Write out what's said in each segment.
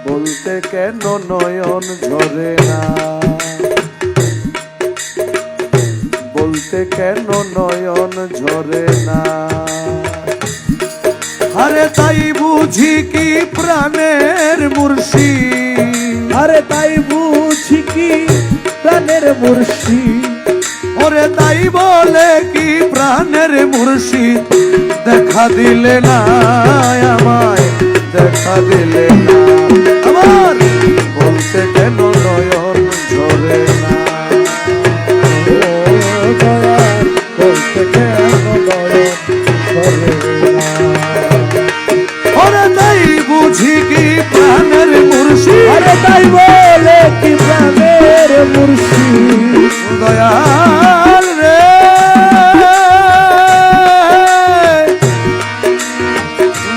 বলতে কেন নয়ন ঝরে না, বলতে কেন নয়ন ঝরে না। আরে তাই বুঝি কি প্রাণের মুর্শিদ, আরে তাই বুঝি কি প্রাণের মুর্শিদ, ওরে তাই বলে কি প্রাণের মুর্শিদ দেখা দিলে না আমায়, দেখা দিলে না আমার, বলতে কেন নয়ন ঝরে না। বলতে কেন নয়ন ঝরে না। ওরে তাই বুঝি কি প্রাণের মুর্শিদ, আরে তাই বলে কি প্রাণের মুর্শিদ, দয়াল রে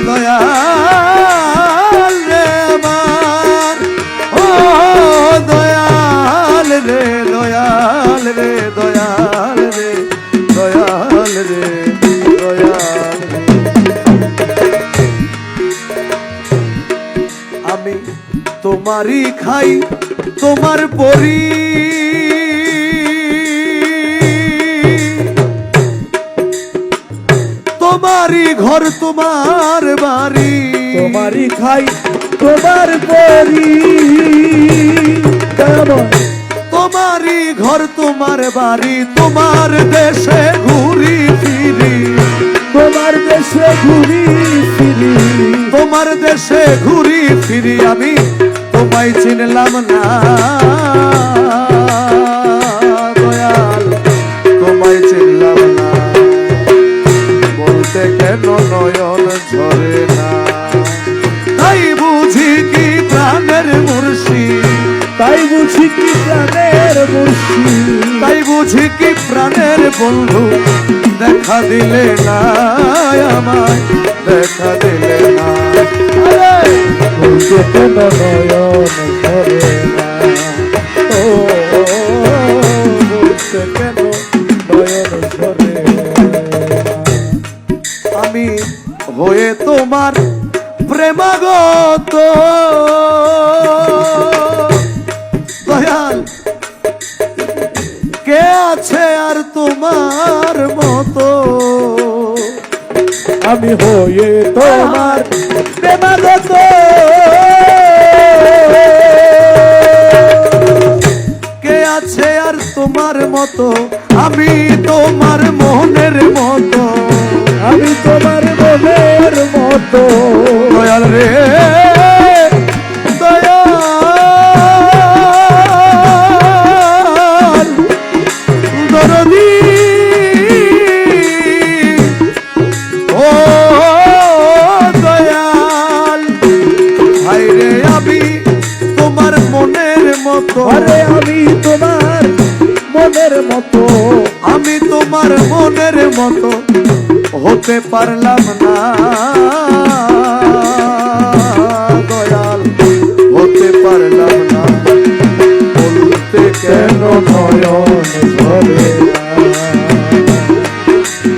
দয়াল রে আমার, ও দয়াল রে দয়াল রে দয়াল রে দয়াল রে দয়াল রে। আমি তোমারই খাই তোমার পরি, তোমারই ঘর তোমার বাড়ি, তোমারই খাই তোমার পরি, তোমারই ঘর তোমার বাড়ি, তোমার দেশে ঘুরি ফিরি, তোমার দেশে ঘুরি ফিরি, তোমার দেশে ঘুরি ফিরি। আমি তোমায় চিনলাম না দয়াল, তোমায় চিনলাম না, বলতে কেন নয়ন ঝরে না। তাই বুঝি কি প্রাণের মুর্শিদ, তাই বুঝি কি প্রাণের মুর্শিদ, তাই বুঝি কি প্রাণের বন্ধু দেখা দিলে না আমায়, দেখা দিলে না। বলতে কেন নয়ন ঝরে না, ও বলতে কেন নয়ন ঝরে না। আমি হয়ে তোমার প্রেমাগত দয়াল, কে আছে আর তোমার মতো, আমি হয়ে তোমার প্রেমাগত, কে আছে আর তোমার মতো, আমি তোমার মনের মতো, আমি তোমার মনের মতো, দয়াল রে দয়াল দরদি, ও দয়াল ভাই রে আমি তোমার মনের মতো, আরে আমি তোমার মনের মতো, আমি তোমার মনের মতো হতে পারলাম না দয়াল, হতে পারলাম না, বলতে কেন নয়ন ঝরে না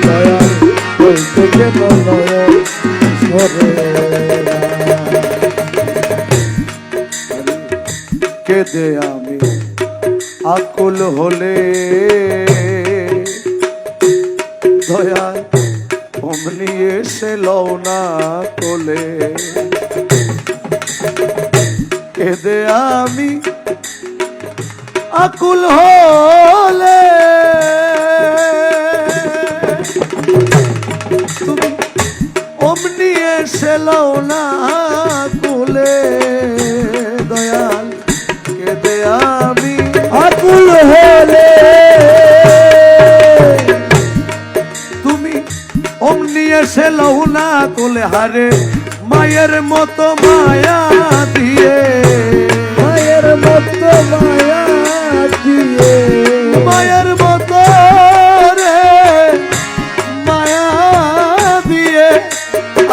দয়াল বলতে কেন নয়ন ঝরে না। কেঁদে আমি আকুল হলে দয়াল অমনি এসে লও না কোলে, কেঁদে আমি আকুল হলে তুমি অমনি এসে লও না কোলে, দয়াল কেঁদে আমি আকুল হলে তুমি অমনি এসে লও না কোলে, হারে মায়ের মতো মায়া দিয়ে, মায়ের মতো মায়া দিয়ে, মায়ের মতো রে মায়া দিয়ে,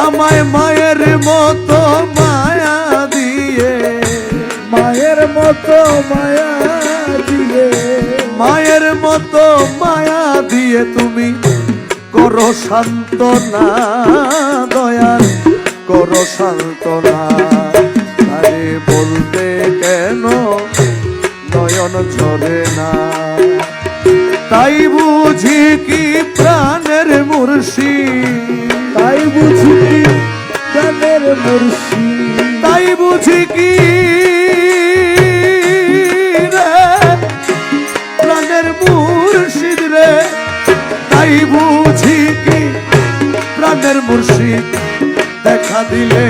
আমায় মায়ের মতো মায়া দিয়ে, মায়ের মতো মায়া দিয়ে, মায়ের মতো মায়া দিয়ে তুমি করো সান্ত্বনা দয়াল, করো সান্ত্বনা। আরে মুর্শিদ, তাই বুঝি কি প্রাণের মুর্শিদ, তাই বুঝি কি রে প্রাণের মুর্শিদ রে, তাই বুঝি কি প্রাণের মুর্শিদ দেখা দিলে